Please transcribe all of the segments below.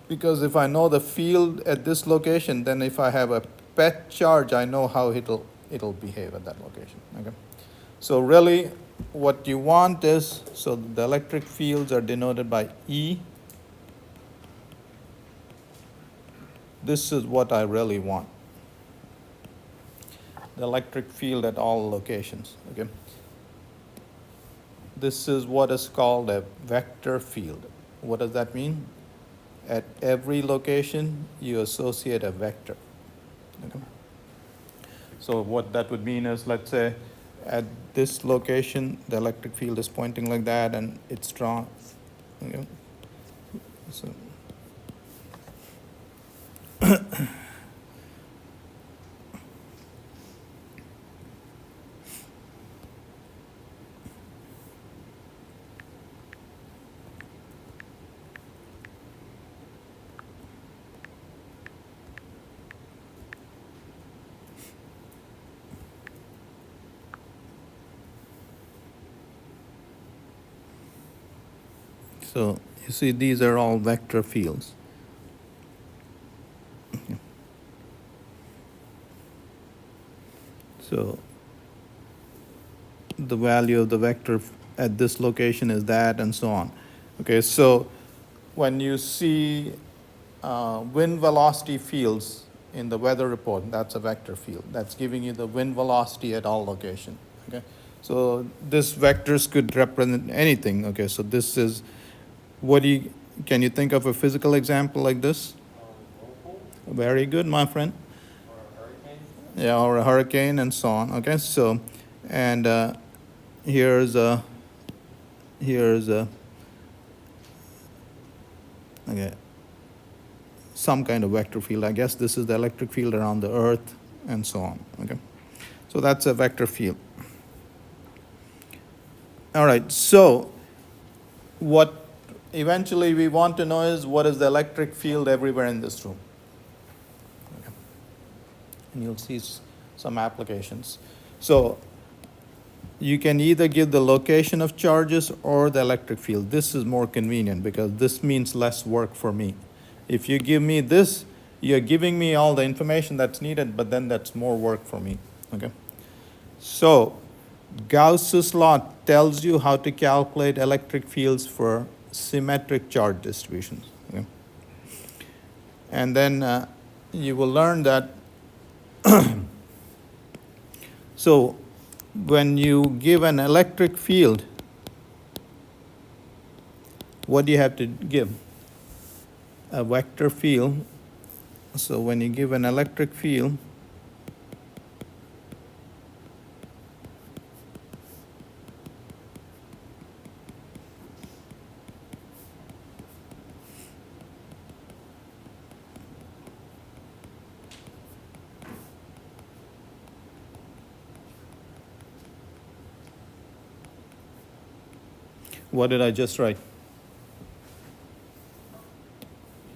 Because if I know the field at this location, then if I have a pet charge, I know how it'll behave at that location. Okay. So really, what you want is, so the electric fields are denoted by E. This is what I really want. The electric field at all locations. Okay. This is what is called a vector field. What does that mean? At every location, you associate a vector. Okay. So what that would mean is, let's say, at this location, the electric field is pointing like that, and it's strong. Okay. So, so you see, these are all vector fields. So the value of the vector at this location is that, and so on. Okay, so when you see wind velocity fields in the weather report, that's a vector field. That's giving you the wind velocity at all locations. Okay, so this vectors could represent anything. Okay, so this is can you think of a physical example like this? Very good, my friend. Yeah, or a hurricane and so on. Okay, so, and here's a okay, some kind of vector field. I guess this is the electric field around the Earth and so on. Okay, so that's a vector field. All right, so what eventually we want to know is, what is the electric field everywhere in this room? And you'll see some applications. So you can either give the location of charges or the electric field. This is more convenient because this means less work for me. If you give me this, you're giving me all the information that's needed, but then that's more work for me. Okay. So Gauss's law tells you how to calculate electric fields for symmetric charge distributions. Okay. And then you will learn that so when you give an electric field, what do you have to give? A vector field. So when you give an electric field, what did I just write?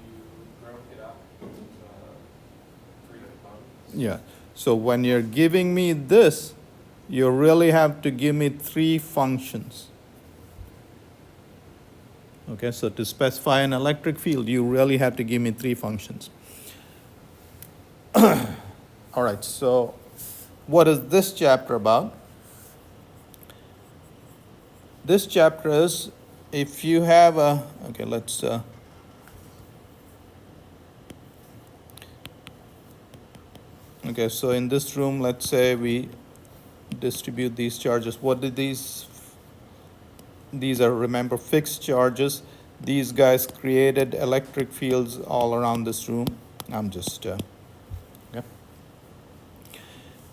You broke it up into 3 components. Yeah. So when you're giving me this, you really have to give me 3 functions. Okay, so to specify an electric field, you really have to give me 3 functions. All right, so what is this chapter about? This chapter is, if you have a, okay, let's, okay, so in this room, let's say we distribute these charges. What did these are, remember, fixed charges. These guys created electric fields all around this room. I'm just, okay.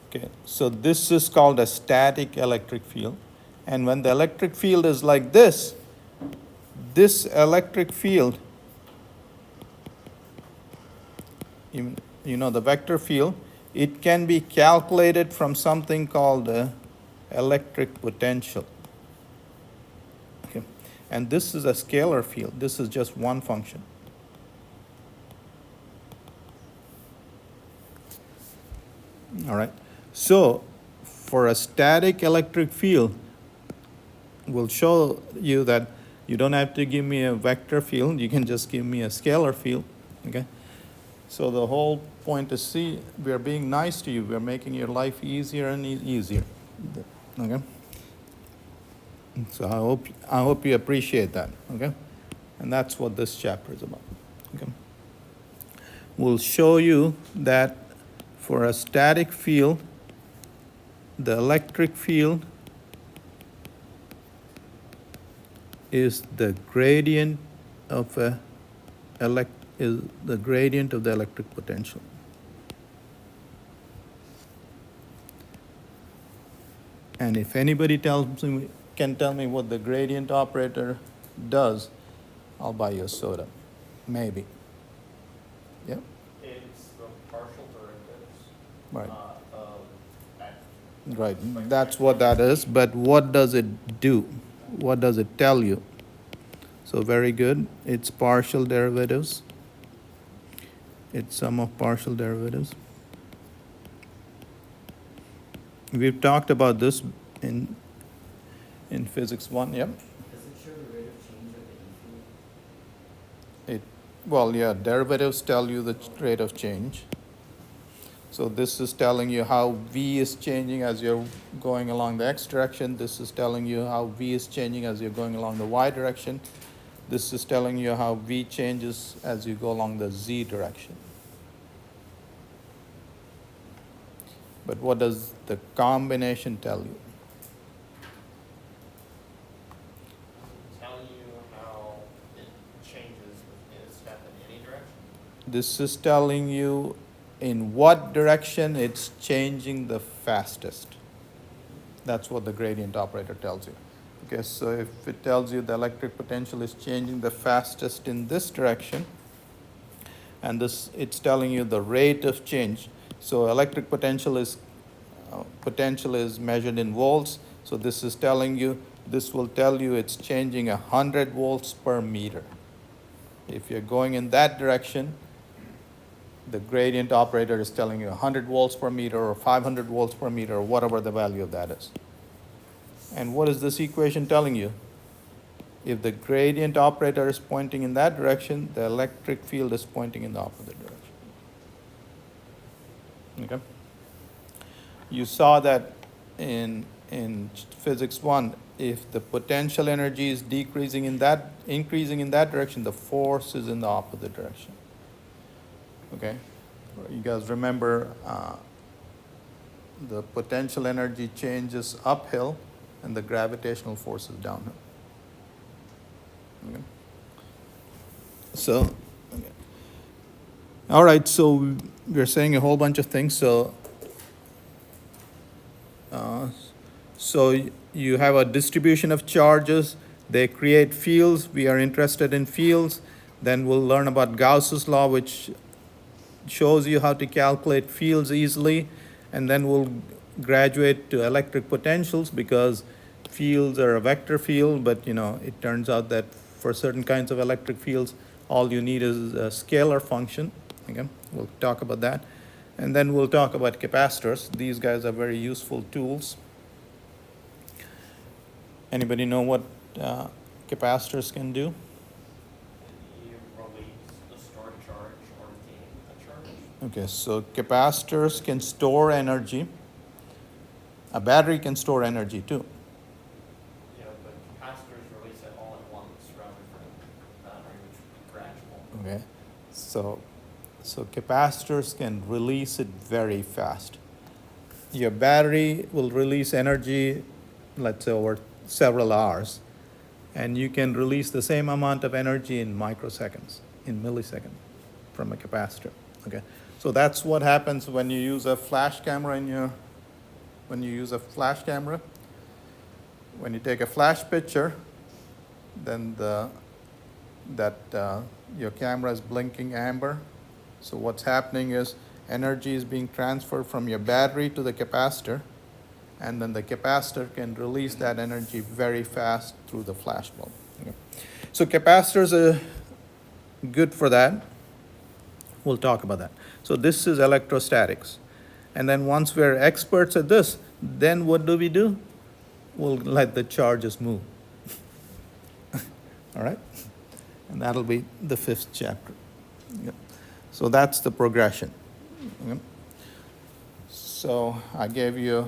Okay, so this is called a static electric field. And when the electric field is like this electric field, you know, the vector field, it can be calculated from something called electric potential. Okay. And this is a scalar field. This is just one function. All right. So for a static electric field, we'll show you that You don't have to give me a vector field, you can just give me a scalar field, okay? So the whole point is, see, we are being nice to you, we are making your life easier and easier, okay? So I hope you appreciate that, okay? And that's what this chapter is about, okay? We'll show you that for a static field, the electric field is the gradient of is the gradient of the electric potential. And if anybody can tell me what the gradient operator does, I'll buy you a soda, maybe. Yep. It's the partial derivatives Right. of x. Right, that's what that is, but what does it do? What does it tell you? So very good, it's partial derivatives. It's sum of partial derivatives. We've talked about this in physics 1, yep. Does it show the rate of change of the E field? Well, yeah, derivatives tell you the rate of change. So this is telling you how V is changing as you're going along the X direction. This is telling you how V is changing as you're going along the Y direction. This is telling you how V changes as you go along the Z direction. But what does the combination tell you? Tell you how it changes in a step in any direction. This is telling you in what direction it's changing the fastest. That's what the gradient operator tells you. Okay, so if it tells you the electric potential is changing the fastest in this direction, and it's telling you the rate of change. So electric potential is measured in volts. So this will tell you it's changing 100 volts per meter. If you're going in that direction, the gradient operator is telling you 100 volts per meter or 500 volts per meter or whatever the value of that is. And what is this equation telling you? If the gradient operator is pointing in that direction, the electric field is pointing in the opposite direction. Okay? You saw that in physics 1, if the potential energy is increasing in that direction, the force is in the opposite direction. Okay? You guys remember the potential energy changes uphill and the gravitational force is downhill. Okay. So, okay. All right, so we're saying a whole bunch of things. So you have a distribution of charges. They create fields. We are interested in fields. Then we'll learn about Gauss's law, which shows you how to calculate fields easily. And then we'll graduate to electric potentials, because fields are a vector field, but it turns out that for certain kinds of electric fields, all you need is a scalar function. Okay, we'll talk about that. And then we'll talk about capacitors. These guys are very useful tools. Anybody know what capacitors can do? You release the stored charge or retain the charge. Okay, so capacitors can store energy. A battery can store energy too. Yeah, but capacitors release it all at once rather than battery, which would be gradual. Okay, so capacitors can release it very fast. Your battery will release energy, let's say, over several hours, and you can release the same amount of energy in microseconds, in milliseconds, from a capacitor. Okay, so that's what happens when you use a flash camera when you take a flash picture, then your camera is blinking amber. So what's happening is energy is being transferred from your battery to the capacitor, and then the capacitor can release that energy very fast through the flash bulb. Okay. So capacitors are good for that. We'll talk about that. So this is electrostatics. And then once we're experts at this, then what do? We'll let the charges move. all right? And that'll be the 5th chapter. Yep. So that's the progression. Yep. So I gave you an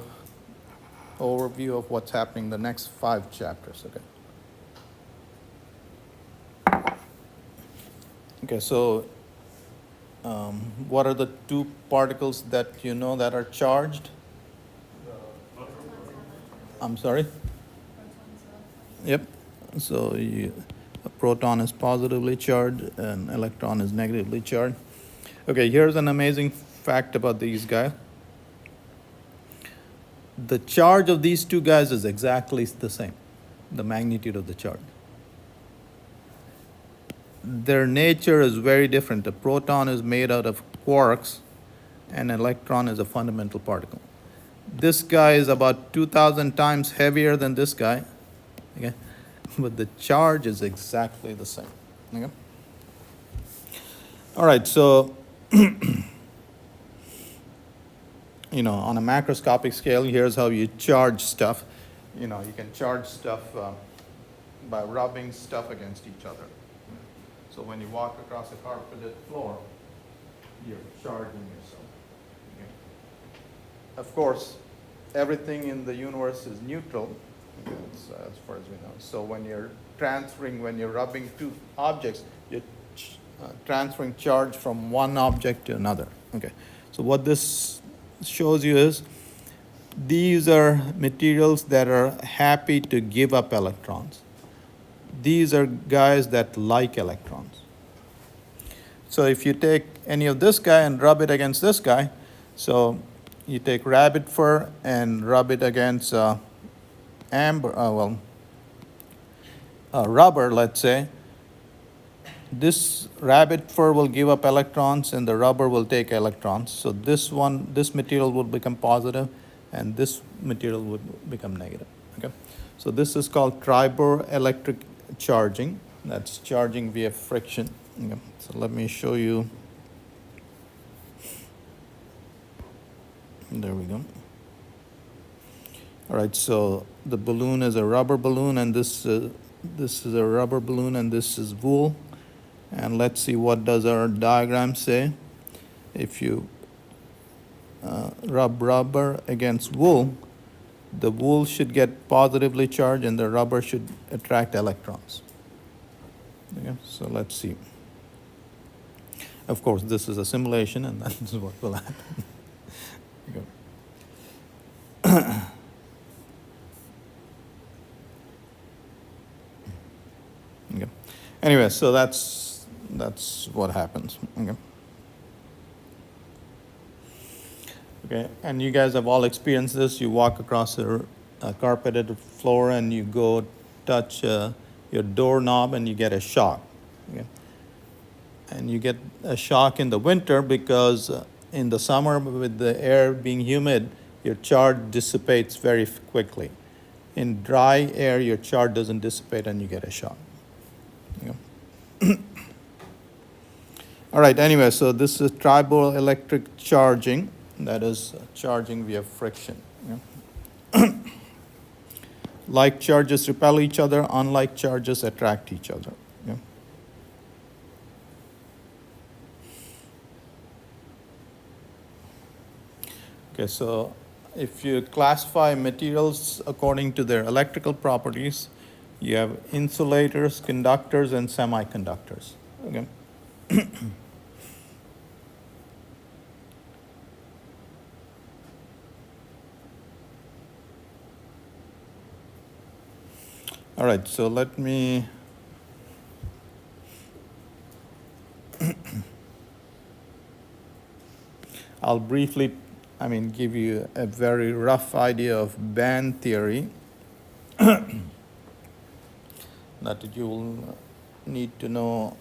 overview of what's happening in the next 5 chapters, okay? Okay, so what are the 2 particles that you know that are charged? I'm sorry? Yep. So a proton is positively charged, an electron is negatively charged. Okay, here's an amazing fact about these guys. The charge of these 2 guys is exactly the same, the magnitude of the charge. Their nature is very different. A proton is made out of quarks, and an electron is a fundamental particle. This guy is about 2,000 times heavier than this guy, okay? But the charge is exactly the same, okay? All right, so, on a macroscopic scale, here's how you charge stuff. You can charge stuff by rubbing stuff against each other. So when you walk across a carpeted floor, you're charging yourself. Okay? Of course, everything in the universe is neutral, as far as we know. So when you're rubbing 2 objects, you're transferring charge from one object to another. Okay. So what this shows you is these are materials that are happy to give up electrons. These are guys that like electrons. So if you take any of this guy and rub it against this guy, so you take rabbit fur and rub it against rubber, let's say, this rabbit fur will give up electrons and the rubber will take electrons. So this material will become positive and this material would become negative. Okay. So this is called triboelectric charging. That's charging via friction. Okay. So let me show you. There we go. All right, so the balloon is a rubber balloon, and this is a rubber balloon, and this is wool. And let's see, what does our diagram say? If you rub rubber against wool, the wool should get positively charged, and the rubber should attract electrons. Okay, so let's see. Of course, this is a simulation, and that is what will happen. Okay. Anyway, so that's what happens. Okay. Okay, and you guys have all experienced this. You walk across a carpeted floor and you go touch your doorknob and you get a shock. Okay. And you get a shock in the winter because in the summer, with the air being humid, your charge dissipates very quickly. In dry air, your charge doesn't dissipate and you get a shock. Yeah. All right, anyway, so this is triboelectric charging. That is charging via friction. Yeah. Like charges repel each other, unlike charges attract each other. Yeah. Okay, so if you classify materials according to their electrical properties, you have insulators, conductors, and semiconductors. Okay. All right, so let me I'll briefly, give you a very rough idea of band theory that you will need to know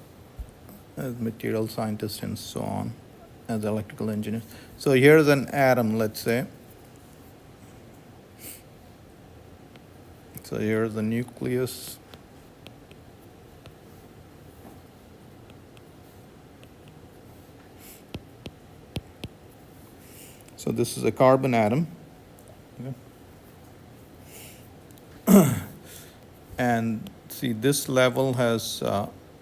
as material scientists and so on, as electrical engineers. So here's an atom, let's say. So here's the nucleus. So this is a carbon atom. Okay. And see this level has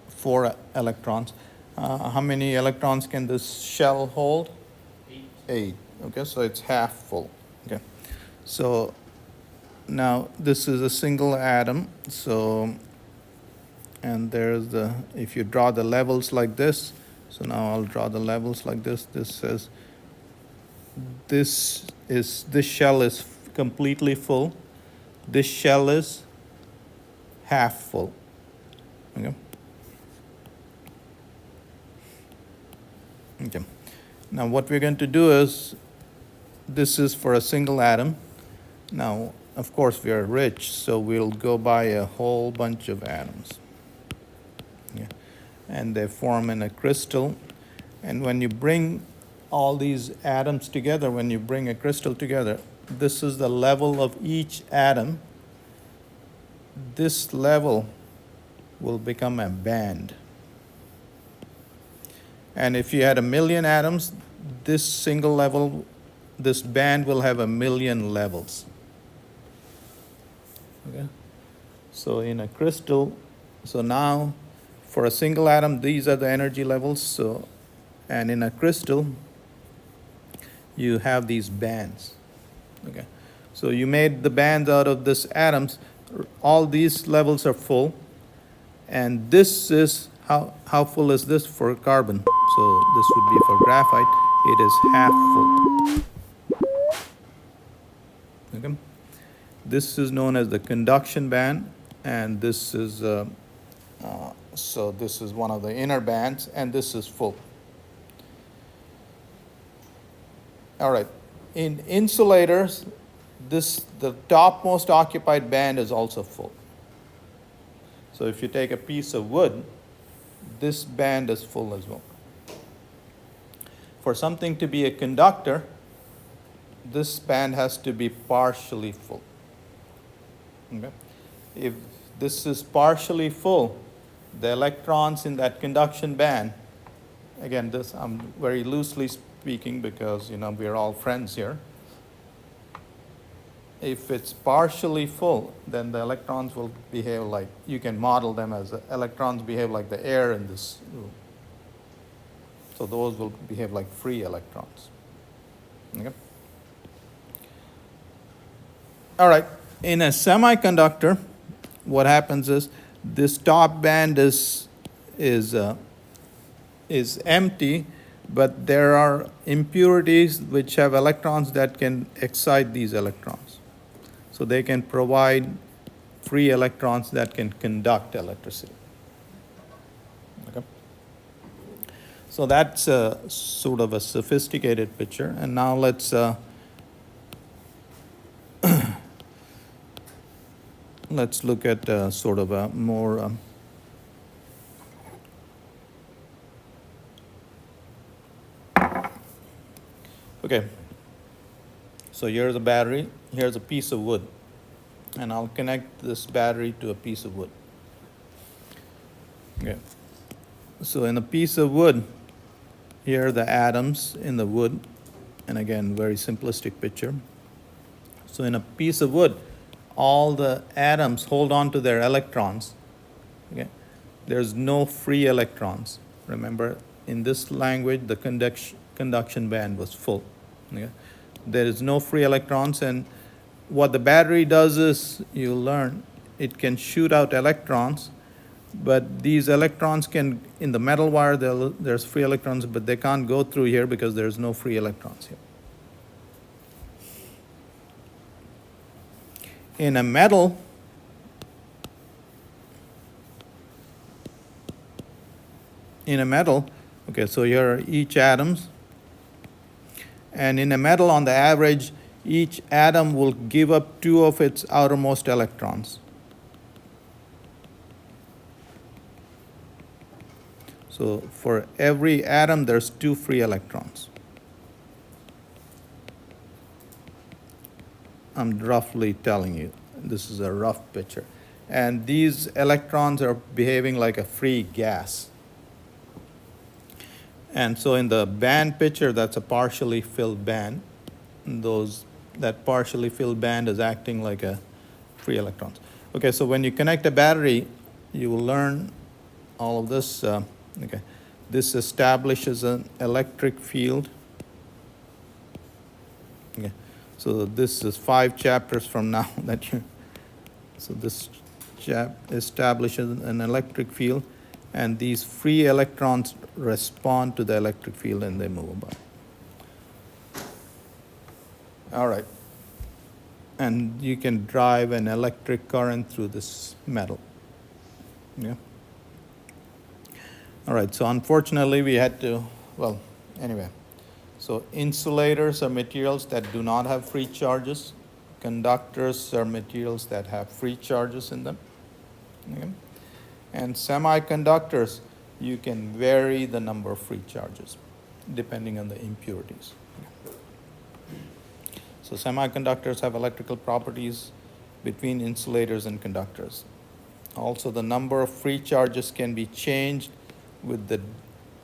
4 electrons. How many electrons can this shell hold? 8. 8. Okay, so it's half full. Okay, so now this is a single atom. So, and there's the, if you draw the levels like this, so now I'll draw the levels like this. This says this shell is completely full. This shell is half full. Okay. Okay. Now what we're going to do is, this is for a single atom. Now, of course, we are rich, so we'll go buy a whole bunch of atoms. Yeah. And they form in a crystal. And when you bring all these atoms together, when you bring a crystal together, this is the level of each atom. This level will become a band. And if you had 1,000,000 atoms, this single level, this band will have 1,000,000 levels. Okay? So in a crystal, so now for a single atom, these are the energy levels. So, and in a crystal, you have these bands. Okay? So you made the bands out of these atoms. All these levels are full. And this is, how full is this for carbon? So this would be for graphite. It is half full. Okay? This is known as the conduction band, and this is so this is one of the inner bands, and this is full. All right. In insulators, the topmost occupied band is also full. So if you take a piece of wood, this band is full as well. For something to be a conductor, this band has to be partially full. Okay? If this is partially full, the electrons in that conduction band, again, this I'm very loosely speaking because we're all friends here. If it's partially full, then the electrons will behave like, you can model them as electrons behave like the air in this room. So those will behave like free electrons. Okay? All right. In a semiconductor, what happens is this top band is empty, but there are impurities which have electrons that can excite these electrons. So they can provide free electrons that can conduct electricity. Okay? So that's sort of a sophisticated picture. And now let's let's look at sort of a more okay. So here's a battery, here's a piece of wood, and I'll connect this battery to a piece of wood. Okay. So in a piece of wood, here are the atoms in the wood, and again, very simplistic picture. So in a piece of wood, all the atoms hold on to their electrons. Okay? There's no free electrons. Remember, in this language, the conduction band was full. Okay? There is no free electrons, and what the battery does is, you learn, it can shoot out electrons, but these electrons can, in the metal wire, there's free electrons, but they can't go through here because there's no free electrons here. In a metal, okay, so here are each atoms. And in a metal, on the average, each atom will give up 2 of its outermost electrons. So for every atom, there's 2 free electrons. I'm roughly telling you. This is a rough picture. And these electrons are behaving like a free gas. And so in the band picture, that's a partially filled band. That partially filled band is acting like a free electrons. Okay, so when you connect a battery, you will learn all of this. Okay, this establishes an electric field. Okay, so this is 5 chapters from now that you. So this establishes an electric field, and these free electrons respond to the electric field and they move about. All right. And you can drive an electric current through this metal. Yeah. All right, so unfortunately we had to, well, anyway. So insulators are materials that do not have free charges. Conductors are materials that have free charges in them. Okay. And semiconductors, you can vary the number of free charges depending on the impurities. So semiconductors have electrical properties between insulators and conductors. Also, the number of free charges can be changed with the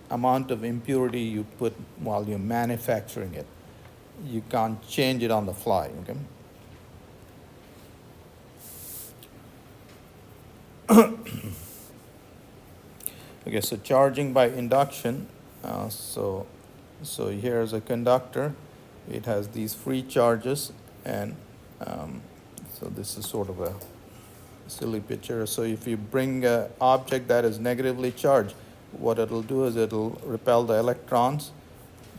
amount of impurity you put while you're manufacturing it. You can't change it on the fly, okay? Okay, so charging by induction. So here's a conductor. It has these free charges, and so this is sort of a silly picture. So if you bring an object that is negatively charged, what it'll do is it'll repel the electrons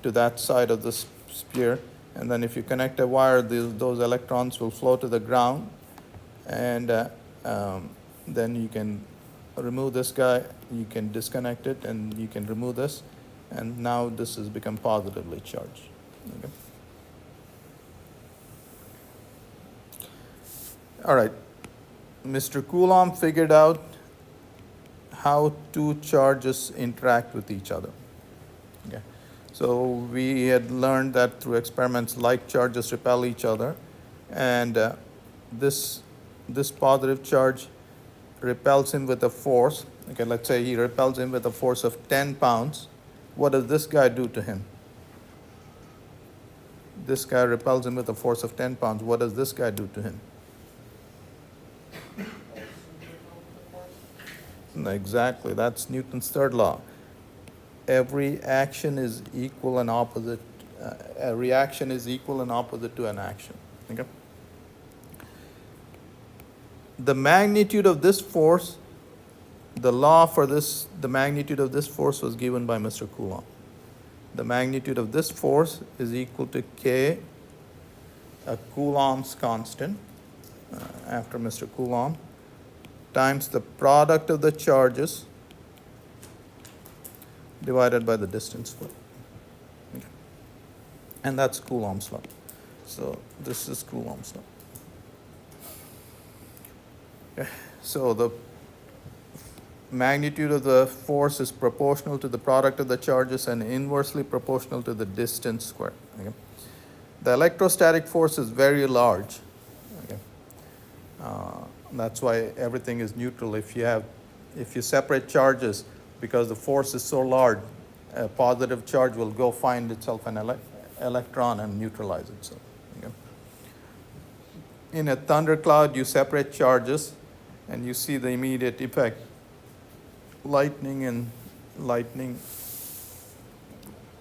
to that side of the sphere, and then if you connect a wire, those electrons will flow to the ground, and then you can remove this guy, you can disconnect it, and you can remove this, and now this has become positively charged. Okay. All right, Mr. Coulomb figured out how two charges interact with each other. Okay. So we had learned that through experiments, like charges repel each other, and this positive charge repels him with a force. Okay, let's say he repels him with a force of 10 pounds. What does this guy do to him? This guy repels him with a force of 10 pounds. What does this guy do to him? Exactly, that's Newton's third law. Every action is equal and opposite. A reaction is equal and opposite to an action. Okay. The magnitude of this force, the law for this, the magnitude of this force was given by Mr. Coulomb. The magnitude of this force is equal to K, a Coulomb's constant, after Mr. Coulomb, times the product of the charges divided by the distance squared. Okay. And that's Coulomb's law. So this is Coulomb's law. Okay. So the magnitude of the force is proportional to the product of the charges and inversely proportional to the distance squared. Okay. The electrostatic force is very large. Okay. That's why everything is neutral. If you separate charges, because the force is so large, a positive charge will go find itself an electron and neutralize itself. Okay. In a thundercloud, you separate charges, and you see the immediate effect. Lightning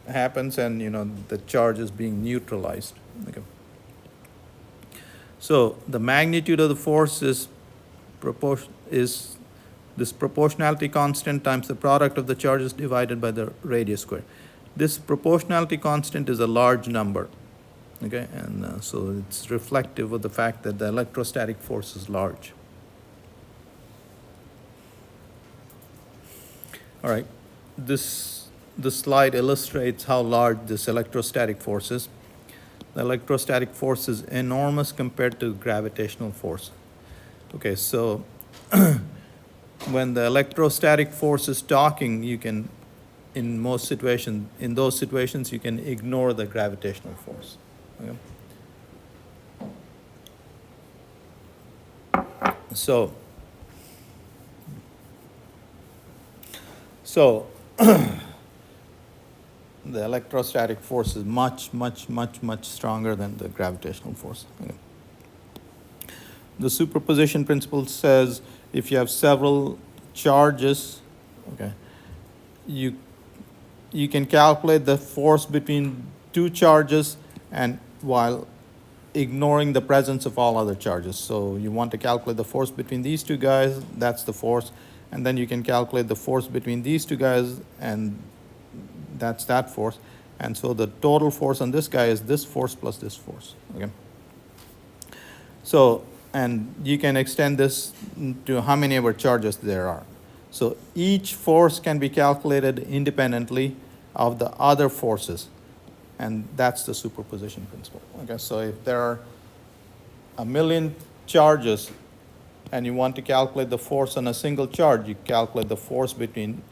happens, and the charge is being neutralized. Okay. So the magnitude of the force is this proportionality constant times the product of the charges divided by the radius squared. This proportionality constant is a large number, okay, and so it's reflective of the fact that the electrostatic force is large. All right, this slide illustrates how large this electrostatic force is. The electrostatic force is enormous compared to gravitational force. Okay, so when the electrostatic force is talking, you can, in those situations, you can ignore the gravitational force. Okay? So the electrostatic force is much, much, much, much stronger than the gravitational force. Okay. The superposition principle says if you have several charges, okay, you you can calculate the force between two charges and while ignoring the presence of all other charges. So you want to calculate the force between these two guys, that's the force, and then you can calculate the force between these two guys, and that's that force. And so the total force on this guy is this force plus this force, okay? So, and you can extend this to how many ever charges there are. So each force can be calculated independently of the other forces, and that's the superposition principle. Okay, so if there are a million charges and you want to calculate the force on a single charge, you calculate the force between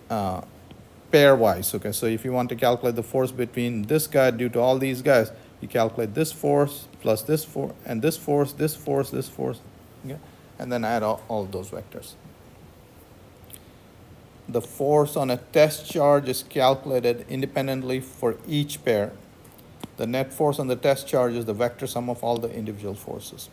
pairwise. Okay, so if you want to calculate the force between this guy due to all these guys, you calculate this force plus this force and this force, this force, this force, okay, and then add all those vectors. The force on a test charge is calculated independently for each pair. The net force on the test charge is the vector sum of all the individual forces.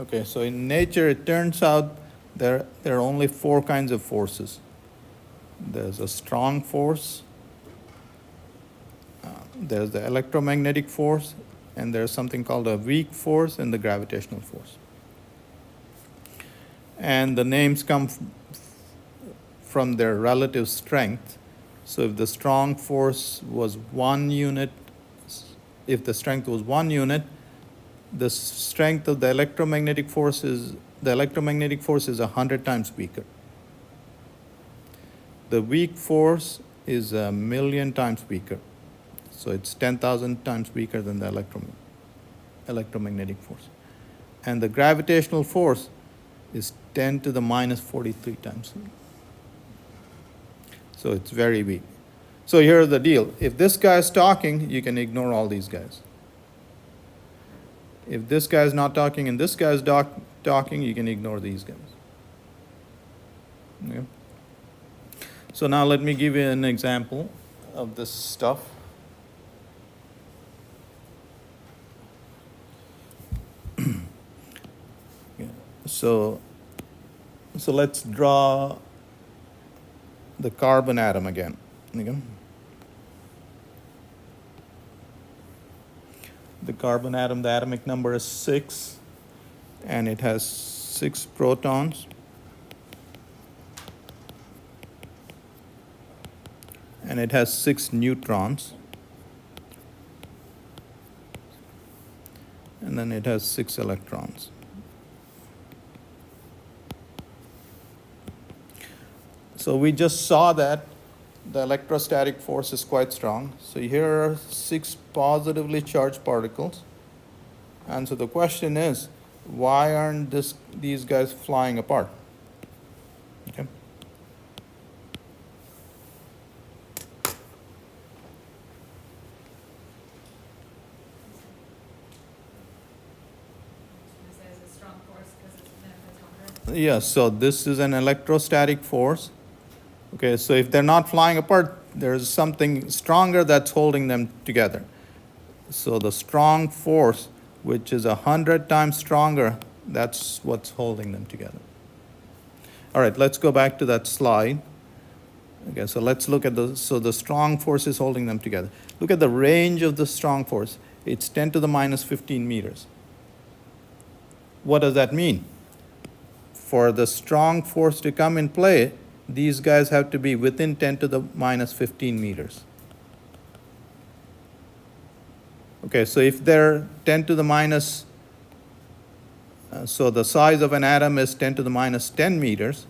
Okay, so in nature, it turns out there are only four kinds of forces. There's a strong force, there's the electromagnetic force, and there's something called a weak force and the gravitational force. And the names come from their relative strength. So if the strong force was 1 unit, if the strength was 1 unit, the strength of the electromagnetic force is 100 times weaker. The weak force is 1,000,000 times weaker. So it's 10,000 times weaker than the electromagnetic force. And the gravitational force is 10 to the minus 43 times. So it's very weak. So here's the deal. If this guy is talking, you can ignore all these guys. If this guy is not talking and this guy is talking, you can ignore these guys. Okay. So now let me give you an example of this stuff. Yeah. So let's draw the carbon atom again. Okay. The carbon atom, the atomic number is 6, and it has 6 protons. And it has 6 neutrons. And then it has 6 electrons. So we just saw that the electrostatic force is quite strong. So here are 6 positively charged particles. And so the question is, why aren't these guys flying apart? Okay. Yeah, so this is an electrostatic force. Okay, so if they're not flying apart, there's something stronger that's holding them together. So the strong force, which is 100 times stronger, that's what's holding them together. All right, let's go back to that slide. Okay, so let's look at the strong force is holding them together. Look at the range of the strong force. It's 10 to the minus 15 meters. What does that mean? For the strong force to come in play, these guys have to be within 10 to the minus 15 meters. Okay, so if they're 10 to the minus, so the size of an atom is 10 to the minus 10 meters.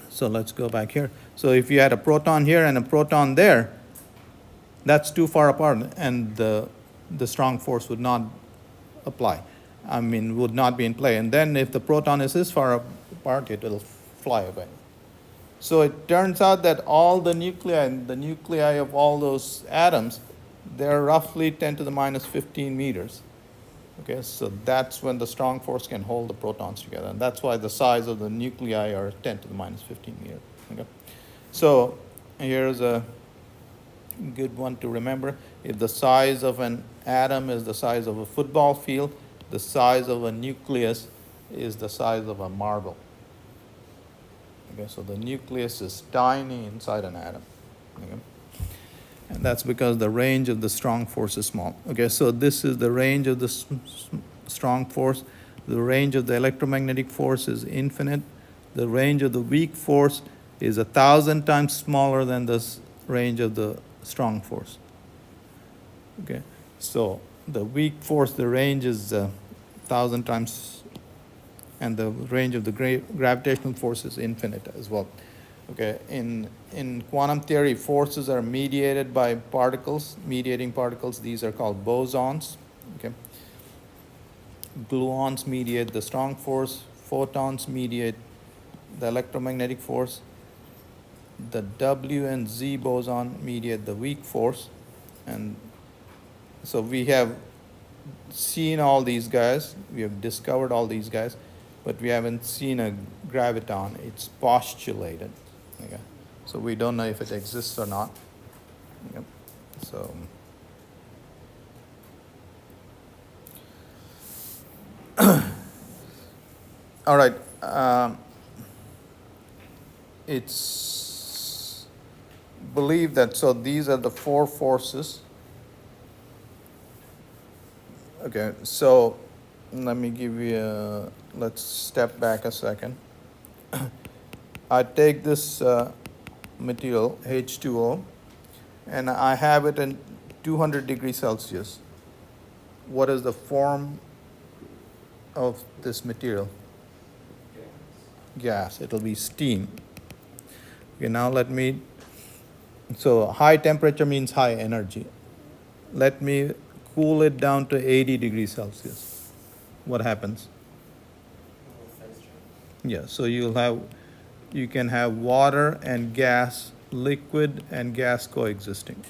So let's go back here. So if you had a proton here and a proton there, that's too far apart, and the strong force would not apply. Would not be in play. And then if the proton is this far apart, it will fly away. So it turns out that all the nuclei of all those atoms, they're roughly 10 to the minus 15 meters. Okay, so that's when the strong force can hold the protons together. And that's why the size of the nuclei are 10 to the minus 15 meter. Okay? So here's a good one to remember. If the size of an atom is the size of a football field, the size of a nucleus is the size of a marble. Okay, so the nucleus is tiny inside an atom. Okay? And that's because the range of the strong force is small. Okay, so this is the range of the strong force. The range of the electromagnetic force is infinite. The range of the weak force is 1,000 times smaller than the range of the strong force. Okay, so the weak force, the range is 1,000 times, and the range of the gravitational force is infinite as well. Okay, in quantum theory, forces are mediated by particles, mediating particles. These are called bosons. Okay, gluons mediate the strong force. Photons mediate the electromagnetic force. The W and Z boson mediate the weak force. And so we have seen all these guys, we have discovered all these guys, but we haven't seen a graviton. It's postulated. Okay? So we don't know if it exists or not. Okay? So all right. It's believed that, so these are the four forces. Okay, so let me give you a, let's step back a second. I take this material, H2O, and I have it in 200 degrees Celsius. What is the form of this material? Gas. It'll be steam. Okay, now let me, so high temperature means high energy. Let me cool it down to 80 degrees Celsius. What happens? Yeah, so you can have water and gas, liquid and gas coexisting.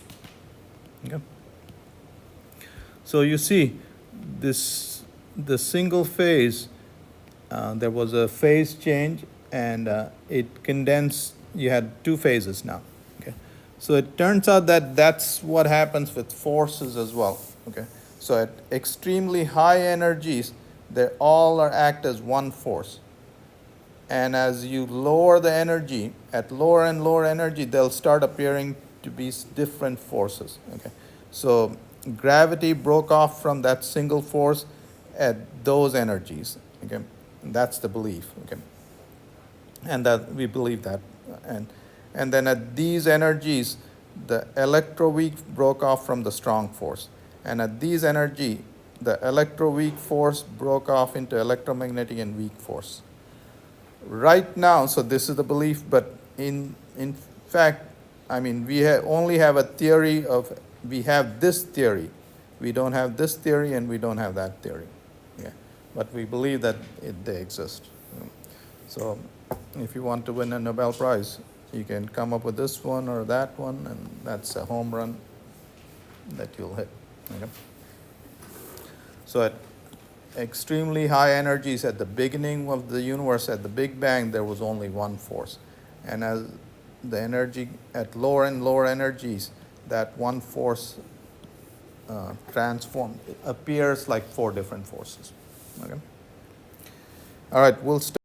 Okay? So you see, the single phase, there was a phase change, and it condensed. You had two phases now. Okay, so it turns out that that's what happens with forces as well. Okay, so at extremely high energies, they all act as one force. And as you lower the energy, at lower and lower energy, they'll start appearing to be different forces. Okay, so gravity broke off from that single force at those energies. Okay, and that's the belief. Okay, and that we believe that, and then at these energies, the electroweak broke off from the strong force, and at these energy, the electroweak force broke off into electromagnetic and weak force. Right now, so this is the belief, but in fact, I mean, we only have a theory of, we have this theory. We don't have this theory, and we don't have that theory. Yeah, but we believe that they exist. So if you want to win a Nobel Prize, you can come up with this one or that one, and that's a home run that you'll hit. Okay? So at extremely high energies at the beginning of the universe, at the Big Bang, there was only one force. And as the energy at lower and lower energies, that one force transformed, it appears like four different forces. Okay? All right, we'll start.